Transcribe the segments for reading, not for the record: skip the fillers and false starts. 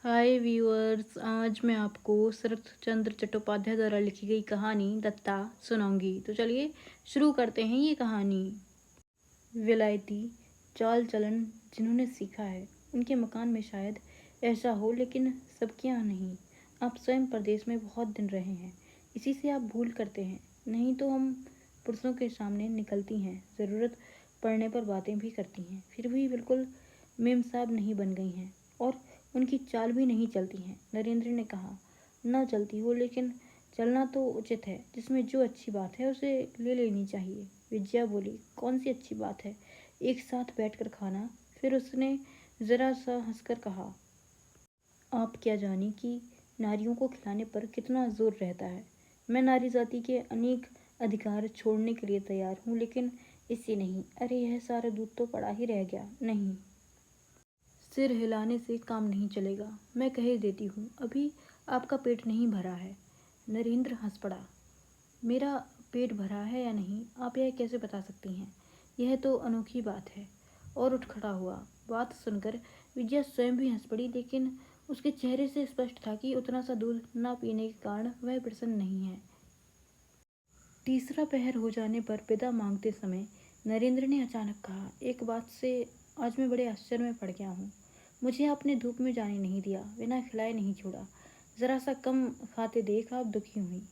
हाय viewers, आज मैं आपको शरत चंद्र चट्टोपाध्याय द्वारा लिखी गई कहानी दत्ता सुनाऊंगी। तो चलिए शुरू करते हैं ये कहानी। विलायती चाल चलन जिन्होंने सीखा है उनके मकान में शायद ऐसा हो, लेकिन सबके यहाँ नहीं। आप स्वयं प्रदेश में बहुत दिन रहे हैं, इसी से आप भूल करते हैं। नहीं तो हम पुरुषों के सामने निकलती हैं, ज़रूरत पड़ने पर बातें भी करती हैं, फिर भी बिल्कुल मेम साहब नहीं बन गई हैं और उनकी चाल भी नहीं चलती हैं। नरेंद्र ने कहा, ना चलती हो लेकिन चलना तो उचित है। जिसमें जो अच्छी बात है उसे ले लेनी चाहिए। विजया बोली, कौन सी अच्छी बात है? एक साथ बैठकर खाना। फिर उसने जरा सा हंसकर कहा, आप क्या जाने कि नारियों को खिलाने पर कितना जोर रहता है। मैं नारी जाति के अनेक अधिकार छोड़ने के लिए तैयार हूँ, लेकिन इसे नहीं। अरे यह सारा दूध तो पड़ा ही रह गया। नहीं, सिर हिलाने से काम नहीं चलेगा। मैं कह देती हूँ, अभी आपका पेट नहीं भरा है। नरेंद्र हंस पड़ा। मेरा पेट भरा है या नहीं, आप यह कैसे बता सकती हैं? यह तो अनोखी बात है। और उठ खड़ा हुआ। बात सुनकर विजया स्वयं भी हंस पड़ी, लेकिन उसके चेहरे से स्पष्ट था कि उतना सा दूध न पीने के कारण वह प्रसन्न नहीं है। तीसरा पहर हो जाने पर विदा मांगते समय नरेंद्र ने अचानक कहा, एक बात से आज मैं बड़े आश्चर्य में पड़ गया हूँ। मुझे आपने धूप में जाने नहीं दिया, बिना खिलाए नहीं छोड़ा। जरा सा कम खाते देख आप दुखी हुई।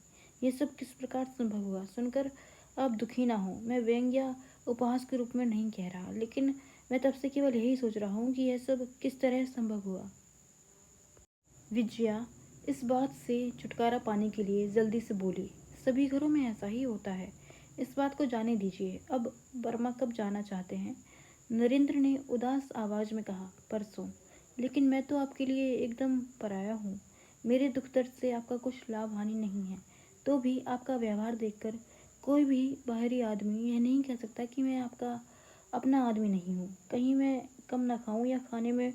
ये सब किस प्रकार संभव हुआ? सुनकर आप दुखी ना हो। मैं व्यंग या उपहास के रूप में नहीं कह रहा, लेकिन मैं तब से केवल यही सोच रहा हूँ कि यह सब किस तरह संभव हुआ। विजया इस बात से छुटकारा पाने के लिए जल्दी से बोली, सभी घरों में ऐसा ही होता है। इस बात को जाने दीजिए। अब बर्मा कब जाना चाहते हैं? नरेंद्र ने उदास आवाज में कहा, परसों। लेकिन मैं तो आपके लिए एकदम पराया हूँ। मेरे दुख दर्द से आपका कुछ लाभ हानि नहीं है। तो भी आपका व्यवहार देखकर कोई भी बाहरी आदमी यह नहीं कह सकता कि मैं आपका अपना आदमी नहीं हूँ। कहीं मैं कम ना खाऊं या खाने में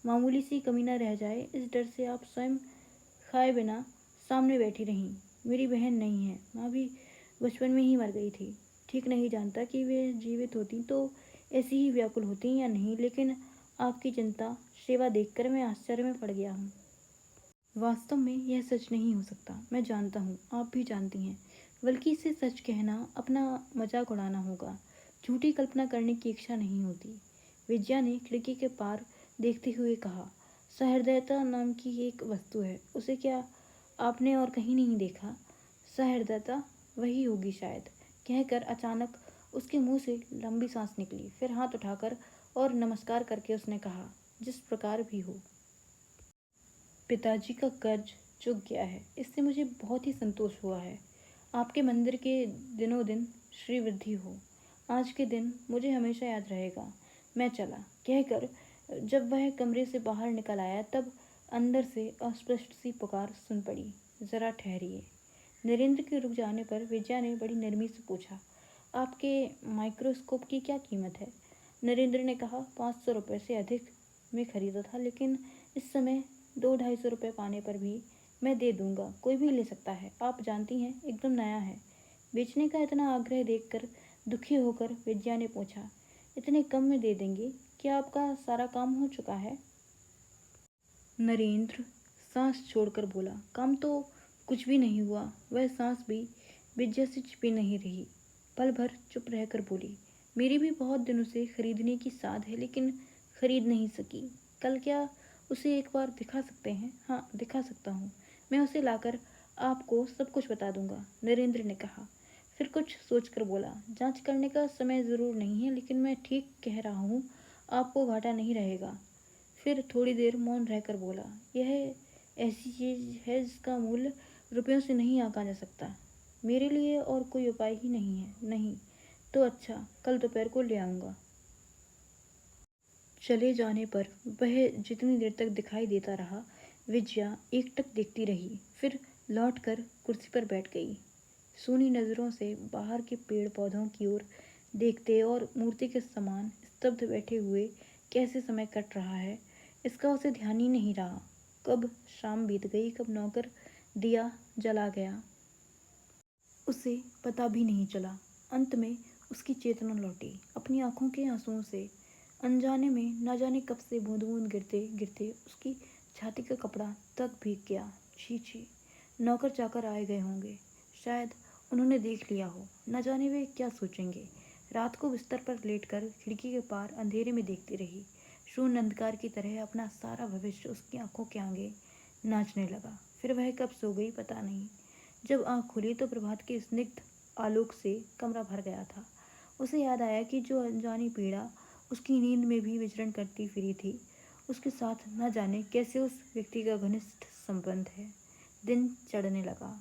मामूली सी कमी न रह जाए, इस डर से आप स्वयं खाए बिना सामने बैठी रहीं। मेरी बहन नहीं है, माँ भी बचपन में ही मर गई थी। ठीक नहीं जानता कि वे जीवित होती तो ऐसी ही व्याकुल होती या नहीं, लेकिन आपकी चिंता सेवा देखकर मैं आश्चर्य में पड़ गया हूँ। वास्तव में यह सच नहीं हो सकता, मैं जानता हूँ, आप भी जानती हैं। बल्कि इसे सच कहना अपना मजाक उड़ाना होगा। झूठी कल्पना करने की इच्छा नहीं होती। विजया ने खिड़की के पार देखते हुए कहा, सहृदयता नाम की एक वस्तु है, उसे क्या आपने और कहीं नहीं देखा? सहृदयता वही होगी शायद। कहकर अचानक उसके मुंह से लंबी सांस निकली। फिर हाथ उठाकर और नमस्कार करके उसने कहा, जिस प्रकार भी हो, पिताजी का कर्ज चुक गया है, इससे मुझे बहुत ही संतोष हुआ है। आपके मंदिर के दिनों दिन श्री वृद्धि हो। आज के दिन मुझे हमेशा याद रहेगा। मैं चला। कहकर जब वह कमरे से बाहर निकल आया, तब अंदर से अस्पष्ट सी पुकार सुन पड़ी, जरा ठहरिए। नरेंद्र के रुक जाने पर विजया ने बड़ी नरमी से पूछा, आपके माइक्रोस्कोप की क्या कीमत है? नरेंद्र ने कहा, 500 रुपये से अधिक में खरीदा था, लेकिन इस समय 200-250 रुपये पाने पर भी मैं दे दूंगा। कोई भी ले सकता है। आप जानती हैं, एकदम नया है। बेचने का इतना आग्रह देखकर दुखी होकर विजया ने पूछा, इतने कम में दे देंगे? क्या आपका सारा काम हो चुका है? नरेंद्र सांस छोड़कर बोला, काम तो कुछ भी नहीं हुआ। वह सांस भी विजया से छिपी नहीं रही। पल भर चुप रहकर बोली, मेरी भी बहुत दिनों से खरीदने की साध है, लेकिन खरीद नहीं सकी। कल क्या उसे एक बार दिखा सकते हैं? हाँ, दिखा सकता हूँ। मैं उसे लाकर आपको सब कुछ बता दूंगा, नरेंद्र ने कहा। फिर कुछ सोचकर बोला, जांच करने का समय ज़रूर नहीं है, लेकिन मैं ठीक कह रहा हूँ, आपको घाटा नहीं रहेगा। फिर थोड़ी देर मौन रहकर बोला, यह ऐसी चीज़ है जिसका मूल्य रुपयों से नहीं आंका जा सकता। मेरे लिए और कोई उपाय ही नहीं है। नहीं तो अच्छा, कल दोपहर को ले आऊँगा। चले जाने पर वह जितनी देर तक दिखाई देता रहा, विजया एकटक देखती रही। फिर लौटकर कुर्सी पर बैठ गई। सूनी नज़रों से बाहर के पेड़ पौधों की ओर देखते और मूर्ति के समान स्तब्ध बैठे हुए कैसे समय कट रहा है, इसका उसे ध्यान ही नहीं रहा। कब शाम बीत गई, कब नौकर दिया जला गया, उसे पता भी नहीं चला। अंत में उसकी चेतना लौटी। अपनी आंखों के आंसुओं से अनजाने में न जाने कब से बूंद बूंद गिरते गिरते उसकी छाती का कपड़ा तक भीग गया। छी छी, नौकर चाकर आए गए होंगे, शायद उन्होंने देख लिया हो, न जाने वे क्या सोचेंगे। रात को बिस्तर पर लेटकर खिड़की के पार अंधेरे में देखती रही। शून्य अंधकार की तरह अपना सारा भविष्य उसकी आंखों के आगे नाचने लगा। फिर वह कब सो गई पता नहीं। जब आंख खुली तो प्रभात के स्निग्ध आलोक से कमरा भर गया था। उसे याद आया कि जो अनजानी पीड़ा उसकी नींद में भी विचरण करती फिरी थी, उसके साथ न जाने कैसे उस व्यक्ति का घनिष्ठ संबंध है। दिन चढ़ने लगा।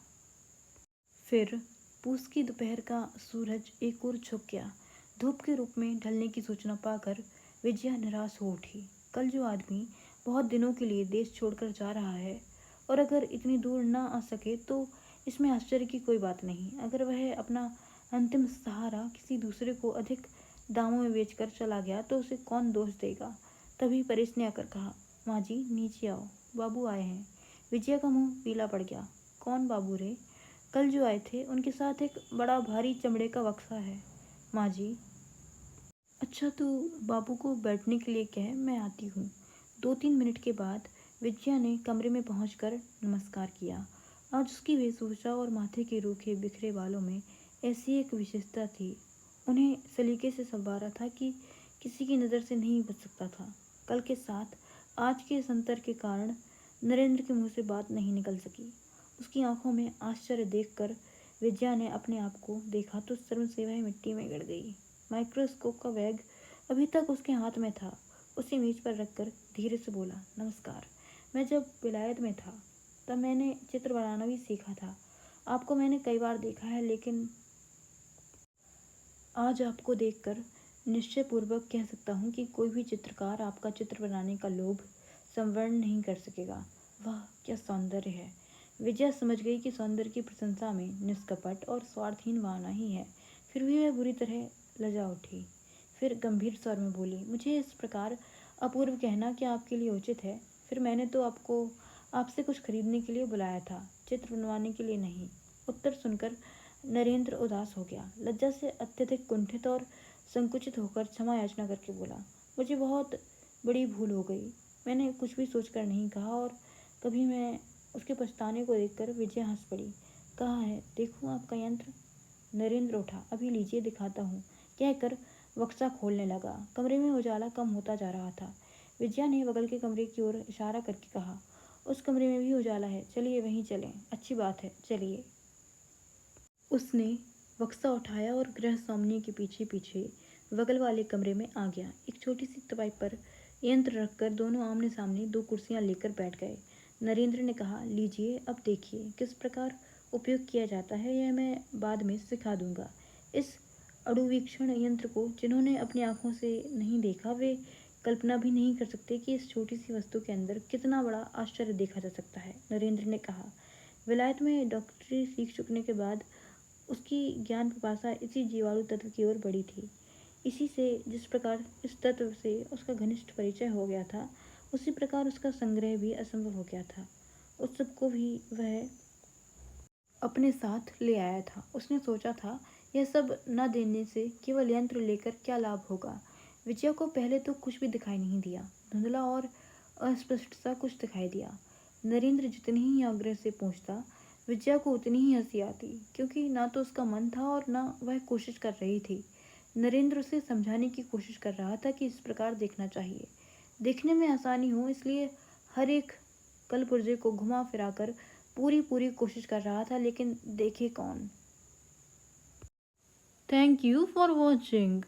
फिर पूस की दोपहर का सूरज एक ओर झुक गया। धूप के रूप में ढलने की सूचना पाकर विजया निराश हो उठी। कल जो आदमी बहुत दिनों के लिए देश छोड़कर जा रहा है, और अगर इतनी दूर न आ सके तो इसमें आश्चर्य की कोई बात नहीं। अगर वह अपना अंतिम सहारा किसी दूसरे को अधिक दामों में बेचकर चला गया तो उसे कौन दोष देगा। तभी परेश ने आकर कहा, माँ जी नीचे आओ, बाबू आए हैं। विजया का मुंह पीला पड़ गया। कौन बाबू रे? कल जो आए थे उनके साथ एक बड़ा भारी चमड़े का बक्सा है। माँ जी। अच्छा तो बाबू को बैठने के लिए कह, मैं आती हूँ। 2-3 मिनट के बाद विजया ने कमरे में पहुंचकर नमस्कार किया। आज उसकी वेशभूषा और माथे के रूखे बिखरे बालों में ऐसी एक विशेषता थी, उन्हें सलीके से संवारा था कि किसी की नज़र से नहीं बच सकता था। कल के साथ आज के इस अंतर के कारण नरेंद्र के मुंह से बात नहीं निकल सकी। उसकी आंखों में आश्चर्य देखकर विजया ने अपने आप को देखा तो शर्म से वह मिट्टी में गिर गई। माइक्रोस्कोप का बैग अभी तक उसके हाथ में था। उसे मेज पर रखकर धीरे से बोला, नमस्कार। मैं जब विलायत में था तब मैंने चित्र बनाना भी सीखा था। आपको मैंने कई बार देखा है, लेकिन आज आपको देखकर निश्चय पूर्वक कह सकता हूँ कि कोई भी चित्रकार आपका चित्र बनाने का लोभ संवरण नहीं कर सकेगा। वाह क्या सौंदर्य है। विजया समझ गई कि सौंदर्य की प्रशंसा में निष्कपट और स्वार्थहीन भावना ही है। फिर भी वह बुरी तरह लजा उठी। फिर गंभीर स्वर में बोली, मुझे इस प्रकार अपूर्व कहना क्या आपके लिए उचित है? फिर मैंने तो आपसे कुछ खरीदने के लिए बुलाया था, चित्र बनवाने के लिए नहीं। उत्तर सुनकर नरेंद्र उदास हो गया। लज्जा से अत्यधिक कुंठित और संकुचित होकर क्षमा याचना करके बोला, मुझे बहुत बड़ी भूल हो गई। मैंने कुछ भी सोचकर नहीं कहा। और कभी मैं उसके पछताने को देखकर विजया हंस पड़ी। कहाँ है, देखूँ आपका यंत्र? नरेंद्र उठा, अभी लीजिए दिखाता हूँ, कहकर बक्सा खोलने लगा। कमरे में उजाला कम होता जा रहा था। विजया ने बगल के कमरे की ओर इशारा करके कहा, उस कमरे में भी उजाला है, चलिए वहीं चलें। अच्छी बात है, चलिए। उसने बक्सा उठाया और गृह स्वामिनी के पीछे पीछे बगल वाले कमरे में आ गया। एक छोटी सी तपाई पर यंत्र रखकर दोनों आमने सामने 2 कुर्सियां लेकर बैठ गए। नरेंद्र ने कहा, लीजिए अब देखिए किस प्रकार उपयोग किया जाता है, यह मैं बाद में सिखा दूंगा। इस अणुवीक्षण यंत्र को जिन्होंने अपनी आंखों से नहीं देखा वे कल्पना भी नहीं कर सकते कि इस छोटी सी वस्तु के अंदर कितना बड़ा आश्चर्य देखा जा सकता है। नरेंद्र ने कहा, विलायत में डॉक्टरी सीख चुकने के बाद उसकी ज्ञान पिपासा इसी जीवाणु तत्व की ओर बढ़ी थी। इसी से जिस प्रकार इस तत्व से उसका घनिष्ठ परिचय हो गया था, उसी प्रकार उसका संग्रह भी असंभव हो गया था। उस सब को भी वह अपने साथ ले आया था। उसने सोचा था यह सब न देने से केवल यंत्र लेकर क्या लाभ होगा। विजया को पहले तो कुछ भी दिखाई नहीं दिया। धुंधला और अस्पष्ट सा कुछ दिखाई दिया। नरेंद्र जितनी ही आग्रह से पूछता, विजया को उतनी ही हंसी आती, क्योंकि ना तो उसका मन था और ना वह कोशिश कर रही थी। नरेंद्र उसे समझाने की कोशिश कर रहा था कि इस प्रकार देखना चाहिए, देखने में आसानी हो, इसलिए हर एक कलपुर्जे को घुमा फिराकर पूरी कोशिश कर रहा था, लेकिन देखे कौन। Thank you for watching.